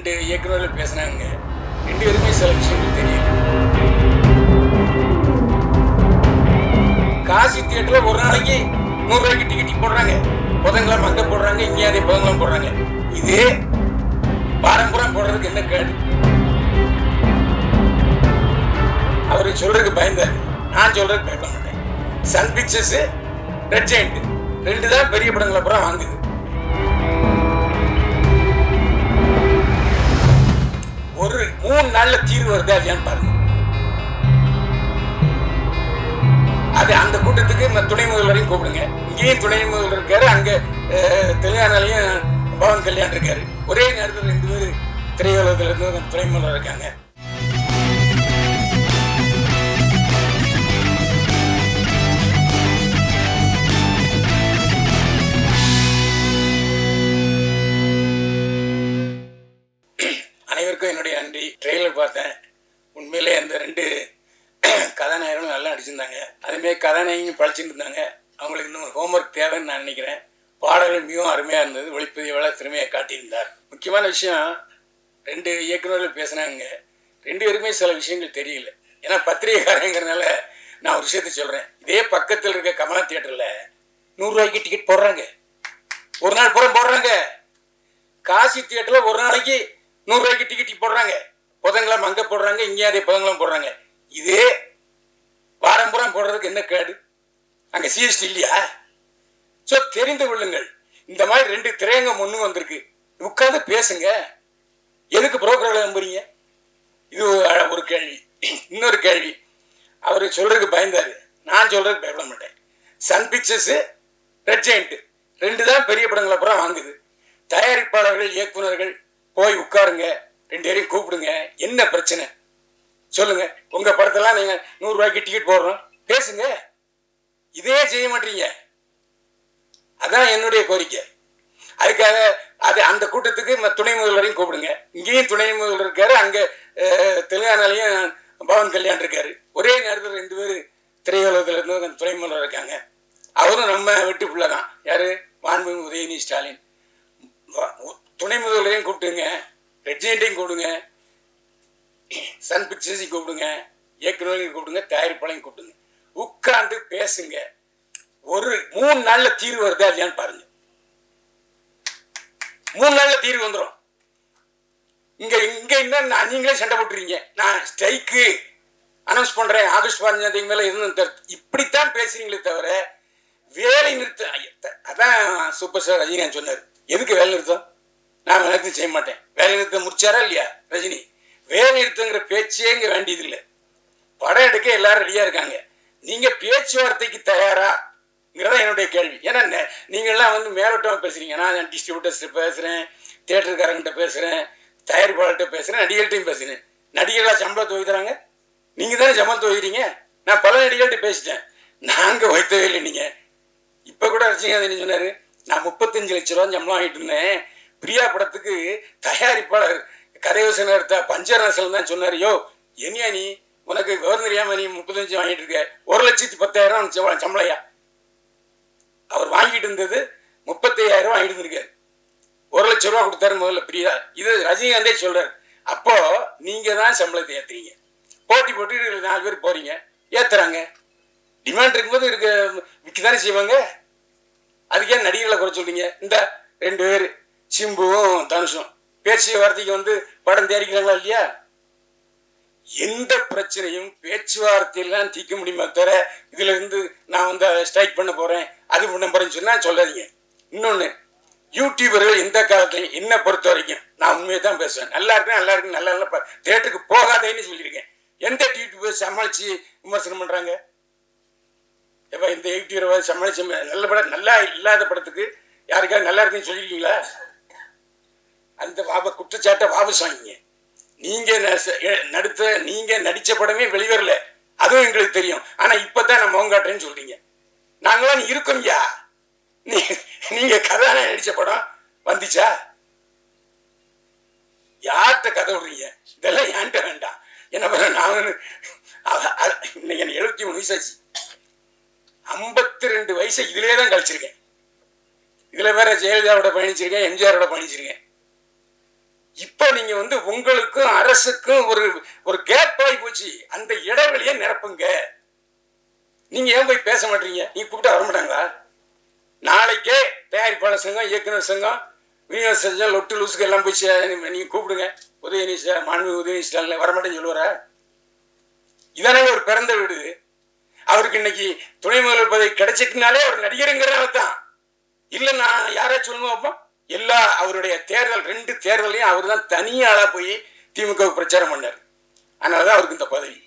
2 இயக்குநர்கள் பேசுனாங்க. 2 பேருமே சில விஷயங்கள் தெரியல. காசி தியேட்டர்ல ஒரு நாளைக்கு 100 ரூபாய்க்கு டிக்கெட் போடுறாங்க. புதன்கிழமை அங்க போடுறாங்க, இங்கே அதே புதன்கிழமை போடுறாங்க. இதே பாரம்பரியம் போடுறதுக்கு என்ன கேடு? அவரு சொல்றதுக்கு பயந்தாரு, நான் சொல்றதுக்கு பயப்பட மாட்டேன். சன் பிக்சர்ஸ், ரெட் ஜெயண்ட் 2 தான் பெரிய படங்களை அப்புறம் வாங்குது. ஒரு 3 நாள்ல தீர்வு வருதா இல்லையான்னு பாருங்க. அது அந்த கூட்டத்துக்கு துணை முதல்வரையும் கூப்பிடுங்க. இங்கேயும் துணை முதல்வர் இருக்காரு, அங்க தெலுங்கானாலையும் பவன் கல்யாண் இருக்காரு. ஒரே நேரத்தில் 2 பேர் திரையுலகத்துல இருந்து துணை முதல்வர் இருக்காங்க. அனைவருக்கும் என்னுடைய நன்றி. ட்ரெய்லர் பார்த்தேன். உண்மையிலே அந்த 2 கதாநாயகர்களும் நல்லா நடிச்சிருந்தாங்க. அதுமாரி கதாநாயகியும் பழிச்சுட்டு இருந்தாங்க. அவங்களுக்கு இன்னும் ஹோம்ஒர்க் தேவைன்னு நான் நினைக்கிறேன். பாடல்கள் மிகவும் அருமையாக இருந்தது. ஒளிப்பதிவாள திறமையை காட்டியிருந்தார். முக்கியமான விஷயம், 2 இயக்குநர்கள் பேசுனாங்க. 2 பேருக்குமே சில விஷயங்கள் தெரியல. ஏன்னா பத்திரிகைக்காரங்கிறதுனால நான் ஒரு விஷயத்த சொல்கிறேன். இதே பக்கத்தில் இருக்க கமலா தியேட்டரில் 100 ரூபாய்க்கு டிக்கெட் போடுறாங்க. ஒரு நாள் பூரா போடுறாங்க. காசி தியேட்டரில் ஒரு நாளைக்கு 100 ரூபாய்க்கு டிக்கெட் போடுறாங்க. புதன்கிழமை அங்கே போடுறாங்க, இங்கே அதே புதன்கிழமை போடுறாங்க. இதே பாரம்பரியம் போடுறதுக்கு என்ன கேடு? அங்கே சிஎஸ்டி இல்லையா? ஸோ தெரிந்து கொள்ளுங்கள். இந்த மாதிரி 2 திரையங்கம் முன்னு வந்திருக்கு. உட்காந்து பேசுங்க. எதுக்கு புரோக்கர்களை நம்புறீங்க? இது ஒரு கேள்வி. இன்னொரு கேள்வி, அவர் சொல்றதுக்கு பயந்தாரு, நான் சொல்றதுக்கு பயப்பட மாட்டேன். சன் பிக்சர்ஸ், ரெட் ஜெயண்ட் 2 தான் பெரிய படங்களை அப்புறம் வாங்குது. தயாரிப்பாளர்கள், இயக்குநர்கள் போய் உட்காருங்க, 2 பேரையும் கூப்பிடுங்க. என்ன பிரச்சனை சொல்லுங்க. உங்க படத்தெல்லாம் நீங்க 100 ரூபாய்க்கு டிக்கெட் போடுறோம், பேசுங்க. இதே செய்ய மாட்டீங்க. அதான் என்னுடைய கோரிக்கை. அதுக்காக அந்த கூட்டத்துக்கு துணை முதல்வரையும் கூப்பிடுங்க. இங்கேயும் துணை முதல்வர் இருக்காரு, அங்க தெலுங்கானாலையும் பவன் கல்யாண் இருக்காரு. ஒரே நேரத்தில் 2 பேர் திரையுலகத்துல இருந்து துணை முதல்வர் இருக்காங்க. அவரும் நம்ம வீட்டு பிள்ளை தான். யாரு? மாண்புமிகு உதயநிதி ஸ்டாலின். துணை முதல்வரையும் கூப்பிட்டுங்க, ரெட் ஜெயண்டையும் கூப்பிடுங்க, சன் பிக்சர்ஸையும் கூப்பிடுங்க, இயக்குநரையும் கூப்பிடுங்க, தயாரிப்பாளையும் கூப்பிடுங்க. உட்கார்ந்து பேசுங்க. ஒரு 3 நாள்ல தீர்வு வருதா இல்லையான்னு பாருங்க. 3 நாள்ல தீர்வு வந்துடும். இங்க என்ன நீங்களே சண்டை போட்டுறீங்க. நான் ஸ்ட்ரைக்கு அனௌன்ஸ் பண்றேன் ஆகஸ்ட் 15 தேதி மேல இருந்து. இப்படித்தான் பேசுறீங்களே தவிர வேலை நிறுத்தம். அதான் சூப்பர் ஸ்டார் ரஜினிகாந்த் சொன்னார், எதுக்கு வேலை நிறுத்தம்? நான் நிறுத்தம் செய்ய மாட்டேன். வேலை நிறுத்தம் முடிச்சாரா இல்லையா ரஜினி? வேலை நிறுத்தங்கிற பேச்சே இங்க வேண்டியது இல்லை. படம் எடுக்க எல்லாரும் ரெடியா இருக்காங்க. நீங்க பேச்சுவார்த்தைக்கு தயாராங்கிறதா என்னுடைய கேள்வி. ஏன்னா நீங்கள்லாம் மேலோட்டமா பேசுறீங்க. நான் டிஸ்ட்ரிபியூட்டர்ஸ் பேசுறேன், தியேட்டருக்காரங்கிட்ட பேசுறேன், தயாரிப்பாளர்கிட்ட பேசுறேன், நடிகர்கள்ட்டையும் பேசுறேன். நடிகர்களா சம்பளத்தை வைக்கிறாங்க, நீங்க தானே சம்பளத்தை வைக்கிறீங்க. நான் பல நடிகர்கள்ட்ட பேசிட்டேன், நாங்க வைத்தவே இல்லை. நீங்க இப்ப கூட ரசிகன் சொன்னாரு, நான் 35 லட்சம் ரூபா சம்பளம் வாங்கிட்டு இருந்தேன். பிரியா படத்துக்கு தயாரிப்பாளர் கதையோசனை எடுத்த பஞ்சரசன் தான் சொன்னாரு, யோ என்னையா நீ, உனக்கு கவர்னரியாம நீ 35 வாங்கிட்டு இருக்க, 1,10,000 சம்பளையா? அவர் வாங்கிட்டு இருந்தது 35,000 வாங்கிட்டு இருந்திருக்காரு. 1 லட்சம் ரூபா கொடுத்தாரு முதல்ல பிரியா. இது ரஜினிகாந்தே சொல்றாரு. அப்போ நீங்க தான் சம்பளத்தை ஏத்துறீங்க. போட்டி போட்டு 4 பேர் போறீங்க, ஏத்துறாங்க. டிமாண்ட் இருக்கும்போது விற்கதானே செய்வாங்க. அதுக்கே நடிகர்களை குறை சொல்றீங்க. இந்த 2 பேர் சிம்புவும் தனுஷும் பேச்சு வார்த்தைக்கு படம் தயாரிக்கிறாங்களா இல்லையா? எந்த பிரச்சனையும் பேச்சுவார்த்தையெல்லாம் தீர்க்க முடியுமா தவிர இதுல நான் ஸ்ட்ரைக் பண்ண போறேன், அது பண்ண போறேன்னு சொன்னா சொல்லாதீங்க. இன்னொன்னு, யூடியூபர்கள் எந்த காலத்திலையும் என்ன பொறுத்த வரைக்கும் நான் உண்மையை தான் பேசுவேன். நல்லா இருக்கேன், நல்லா இருக்கு, நல்லா நல்லா தியேட்டருக்கு போகாதேன்னு சொல்லியிருக்கேன். எந்த யூடியூபர் சமாளிச்சு விமர்சனம் பண்றாங்க? எப்ப இந்த யூடியூபர் சமாளிச்சு நல்ல படம், நல்லா இல்லாத படத்துக்கு யாருக்காவது நல்லா இருக்குன்னு சொல்லியிருக்கீங்களா? அந்த குற்றச்சாட்டை வாபஸ் வாங்கிங்க. நீங்க நடிச்ச படமே வெளிவரல, அதுவும் எங்களுக்கு தெரியும். ஆனா இப்பதான் நான் மோங்காட்டேன்னு சொல்றீங்க. நாங்களாம் இருக்கோம்யா. நீங்க கதாநாயகன் நடிச்ச படம் வந்துச்சா? யார்கிட்ட கதை விடுறீங்க? இதெல்லாம் ஏன்ட்ட வேண்டாம். என்ன பண்ண, நான் இன்னைக்கு எனக்கு 73 வயசாச்சு. 52 வயசை இதுலயே தான் கழிச்சிருக்கேன். இதுல வேற ஜெயலலிதாவோட பயணிச்சிருக்கேன், எம்ஜிஆரோட பயணிச்சிருக்கேன். இப்ப நீங்க வந்து உங்களுக்கும் அரசுக்கும் ஒரு ஒரு கேப் ஆகி போச்சு. அந்த இடைவெளியை நிரப்புங்க. நீங்க ஏன் போய் பேச மாட்டீங்க? நீங்க கூப்பிட்டா வர மாட்டாங்களா? நாளைக்கே தயாரிப்பாளர் சங்கம், இயக்குனர் சங்கம், விநியோக சங்கம், லொட்டு லூசுக்கு எல்லாம் போய் நீங்க கூப்பிடுங்க. உதயநிதி மாண்பு உதயநிதி ஸ்டாலின் வரமாட்டேன்னு சொல்லுவாரா? இதானே ஒரு பிறந்த வீடு. அவருக்கு இன்னைக்கு துணை முதல்வர் பதவி கிடைச்சிட்டுனாலே அவர் நடிகருங்கிறனால தான். இல்ல நான் யாராச்சும் சொல்லுங்க பார்ப்போம். எல்லா அவருடைய தேர்தல் 2 தேர்தலையும் அவர் தான் தனியாளா போய் திமுக பிரச்சாரம் பண்ணார். அதனாலதான் அவருக்கு இந்த பதவி.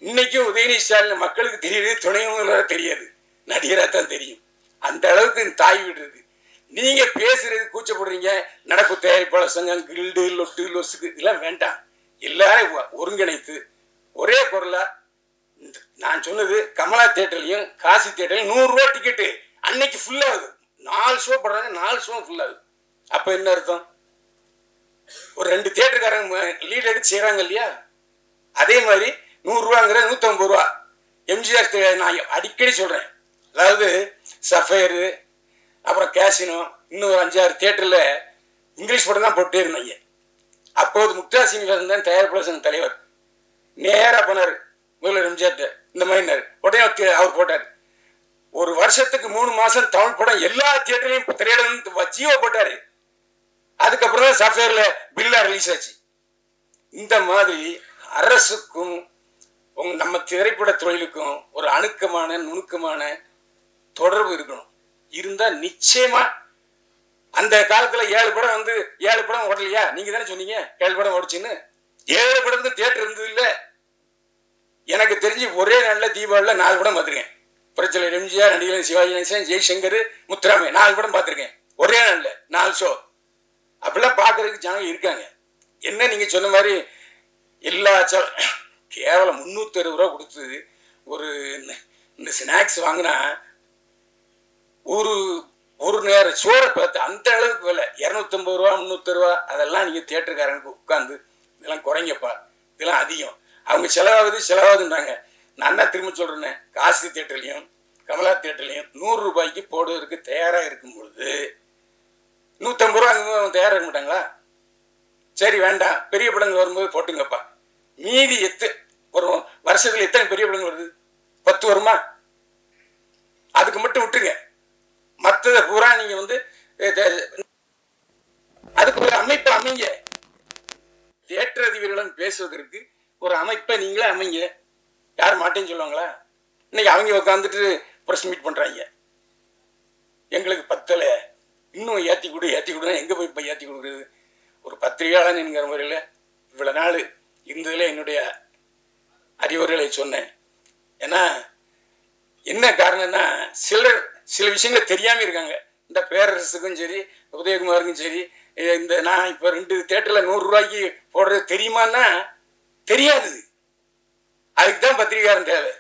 இன்னைக்கும் உதயநிதி ஸ்டாலின் மக்களுக்கு தெரியுது, துணை முதல்வர் தெரியாது, நடிகரா தான் தெரியும். அந்த அளவுக்கு தாய் வீடு இருக்கு. நீங்க பேசுறது கூச்சப்படுறீங்க. நடப்பு தயாரிப்பாளர் சங்கம், கில்டு, லொட்டு லொசுக்கு இதெல்லாம் வேண்டாம். எல்லாரும் ஒருங்கிணைத்து ஒரே பொருளா நான் சொன்னது கமலா தியேட்டர்லையும் காசி தியேட்டர்லையும் 100 ரூபாய் டிக்கெட்டு அன்னைக்கு ஃபுல் ஆகுது. 4 ஷோ போடுறாங்க, 4 ஷோ ஃபுல் ஆகுது. அப்ப என்ன அர்த்தம்? ஒரு 2 தியேட்டருக்காரங்க லீட் எடுத்து செய்யறாங்க இல்லையா? அதே மாதிரி 100 ரூபாங்கிற 150 ரூபா. எம்ஜிஆர் நான் அடிக்கடி சொல்றேன். அதாவது சஃபயரு, அப்புறம் கேசினோ, இன்னும் ஒரு 5-6 தியேட்டர்ல இங்கிலீஷ் படம் தான் போட்டே இருந்தாங்க. அப்போது முக்தா சீனிவாசன் தான் தயாரிப்பாளர் சங்க தலைவர். நேரா போனாரு முதல்வர் எம்ஜிஆர், இந்த மாதிரி உடனே அவர் போட்டார். ஒரு வருஷத்துக்கு 3 மாசம் தமிழ் படம் எல்லா தியேட்டர்லையும் திரையிட ஜீவோ போட்டாரு. அதுக்கப்புறம் தான் சாஃப்ட்வேர்ல பில்லா ரிலீஸ் ஆச்சு. இந்த மாதிரி அரசுக்கும் நம்ம திரைப்பட தொழிலுக்கும் ஒரு அணுக்கமான நுணுக்கமான தொடர்பு இருக்கணும். இருந்தா நிச்சயமா அந்த காலத்துல 7 படம் வந்து 7 படம் ஓடலையா? நீங்க தானே சொன்னீங்க 7 படம் ஓடிச்சுன்னு. 7 படத்துக்கு தியேட்டர் இருந்தது இல்ல. எனக்கு தெரிஞ்சு ஒரே நாள்ல தீபாவளில 4 படம் பார்த்திருக்கேன். புரட்சியாளர் எம்ஜிஆர், நடிகர் சிவாஜி கணேசன், ஜெய்சங்கர், முத்துராமே 4 படம் பார்த்திருக்கேன். ஒரே நாள்ல 4 ஷோ. அப்படிலாம் பார்க்கறதுக்கு ஜனங்க இருக்காங்க. என்ன நீங்க சொன்ன மாதிரி எல்லா கேவலம் 360 ரூபா கொடுத்து ஒரு இந்த ஸ்நாக்ஸ் வாங்கினா ஒரு நேரம் சோறை பார்த்து அந்த அளவுக்கு விலை 250 ரூபா 300 ரூபா. அதெல்லாம் நீங்க தியேட்டருக்காரனுக்கு உட்காந்து இதெல்லாம் குறைங்கப்பா, இதெல்லாம் அதிகம், அவங்க செலவாகுதுன்றாங்க. நான் தான் திரும்ப சொல்றேன், காசி தியேட்டர்லையும் கமலா தியேட்டர்லையும் 100 ரூபாய்க்கு போடுவதற்கு தயாரா இருக்கும் பொழுது 150 ரூபா அவங்க தயாரா இருக்க மாட்டாங்களா? சரி வேண்டாம், பெரிய படங்கள் வரும்போது போட்டுங்கப்பா. மீதி ஒரு வருஷத்துல எத்தனை பெரிய படங்கள் வருது? 10 வருமா? அதுக்கு மட்டும் விட்டுருங்க. மற்றதை பூரா நீங்க வந்து அதுக்கு ஒரு அமைப்பை அமைங்க. தியேட்டர் அதிபர்களும் பேசுவதற்கு ஒரு அமைப்பை நீங்களே அமைங்க. யார் மாட்டேன்னு சொல்லுவாங்களா? இன்னைக்கு அவங்க உட்காந்துட்டு பிரஸ் மீட் பண்றாங்க. எங்களுக்கு பத்தல, இன்னும் ஏத்தி கொடுனா எங்க போய் இப்ப ஏத்தி கொடுக்குறது? ஒரு பத்திரிகையாளன் என்கிற முறையில் இவ்வளவு நாள் இருந்ததுல என்னுடைய அறிவுரைகளை சொன்னேன். ஏன்னா என்ன காரணம்னா சில விஷயங்களை தெரியாம இருக்காங்க. இந்த பேரரசுக்கும் சரி உதயகுமாருக்கும் சரி, இந்த நான் இப்ப 2 தியேட்டர்ல 100 ரூபாய்க்கு போடுறது தெரியுமான்னா தெரியாது. அதுக்குதான் பத்திரிகாரன் தேவை.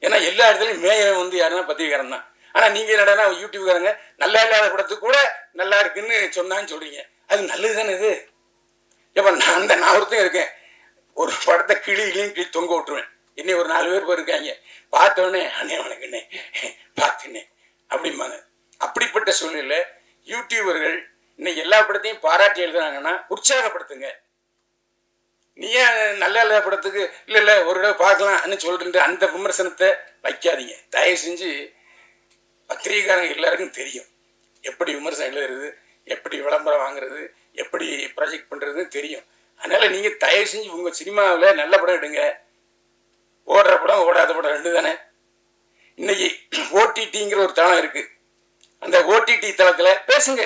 ஏன்னா எல்லா இடத்துலையும் மேயர் வந்து யாருன்னா பத்திரிகாரன் தான். ஆனா நீங்க என்னடா யூடியூப்காரங்க நல்லா இல்லாத படத்துக்கு கூட நல்லா இருக்குன்னு சொன்னான்னு சொல்றீங்க. அது நல்லது தானே இது? எப்ப நான் ஒருத்தன் இருக்கேன், ஒரு படத்தை கிளி தொங்க விட்டுருவேன். இன்னும் ஒரு 4 பேர் இருக்காங்க, பார்த்தோடனே அண்ணே வணக்கண்ணே பார்த்துனே அப்படிம்பாங்க. அப்படிப்பட்ட சூழ்நிலையில யூடியூபர்கள் இன்னைக்கு எல்லா படத்தையும் பாராட்டி எழுதுறாங்கன்னா உற்சாகப்படுத்துங்க. நீ ஏன் நல்ல இல்லாத படத்துக்கு இல்ல ஒரு தடவை பார்க்கலாம்னு சொல்லிட்டு அந்த விமர்சனத்தை வைக்காதீங்க. தயவு செஞ்சு பத்திரிகைக்காரங்க எல்லாருக்கும் தெரியும் எப்படி விமர்சனம் எழுதுறது, எப்படி விளம்பரம் வாங்குறது, எப்படி ப்ராஜெக்ட் பண்றதுன்னு தெரியும். அதனால நீங்க தயவு செஞ்சு உங்க சினிமாவில் நல்ல படம் எடுங்க. ஓடுற படம் ஓடாத படம் 2 தானே. இன்னைக்கு ஓடிடிங்கிற ஒரு தளம் இருக்கு. அந்த ஓடிடி தளத்துல பேசுங்க.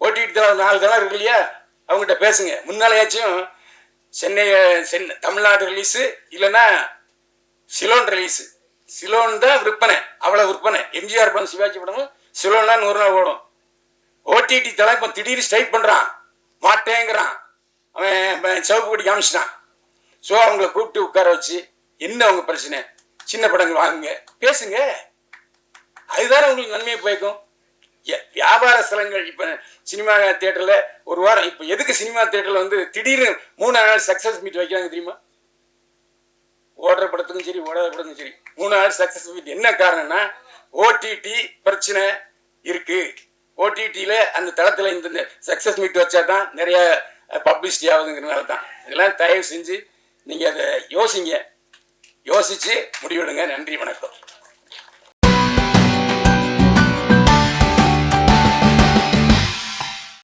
ஓடிடி தளம் 4 தளம் இருக்கு இல்லையா, அவங்ககிட்ட பேசுங்க. முன்னாலேயாச்சும் சென்னை தமிழ்நாடு ரிலீஸு இல்லைன்னா சிலோன் ரிலீஸு. சிலோன் தான் விற்பனை, அவ்வளவு விற்பனை. எம்ஜிஆர் படம் சிவாஜி படமும் சிலோன் தான் 100 நாள் ஓடும். ஓடிடி தளம் இப்போ திடீர்னு ஸ்ட்ரைக் பண்றான், மாட்டேங்கிறான், அவன் சிவப்பு கொடி காமிச்சிட்டான். ஸோ அவங்கள கூப்பிட்டு உட்கார வச்சு என்ன அவங்க பிரச்சனை, சின்ன படங்கள் வாங்குங்க, பேசுங்க. அதுதானே உங்களுக்கு நன்மையை பயக்கும். வியாபார ஸ்தலங்கள் இப்ப சினிமா தியேட்டர்ல ஒரு வாரம், இப்ப எதுக்கு சினிமா தியேட்டர்ல வந்து திடீர்னு 3 நாள் சக்சஸ் மீட் வைக்கிறாங்க தெரியுமா? ஓடுற படத்துக்கும் சரி ஓடாத படத்துக்கும் சரி 3 நாள் சக்சஸ் மீட். என்ன காரணம்னா ஓடிடி பிரச்சனை இருக்கு, ஓடிடியில் அந்த தளத்தில் இந்த சக்ஸஸ் மீட் வச்சா தான் நிறைய பப்ளிசிட்டி ஆகுதுங்கிறனால தான். இதெல்லாம் தயவு செஞ்சு நீங்கள் அதை யோசிச்சு முடிவெடுங்க. நன்றி, வணக்கம்.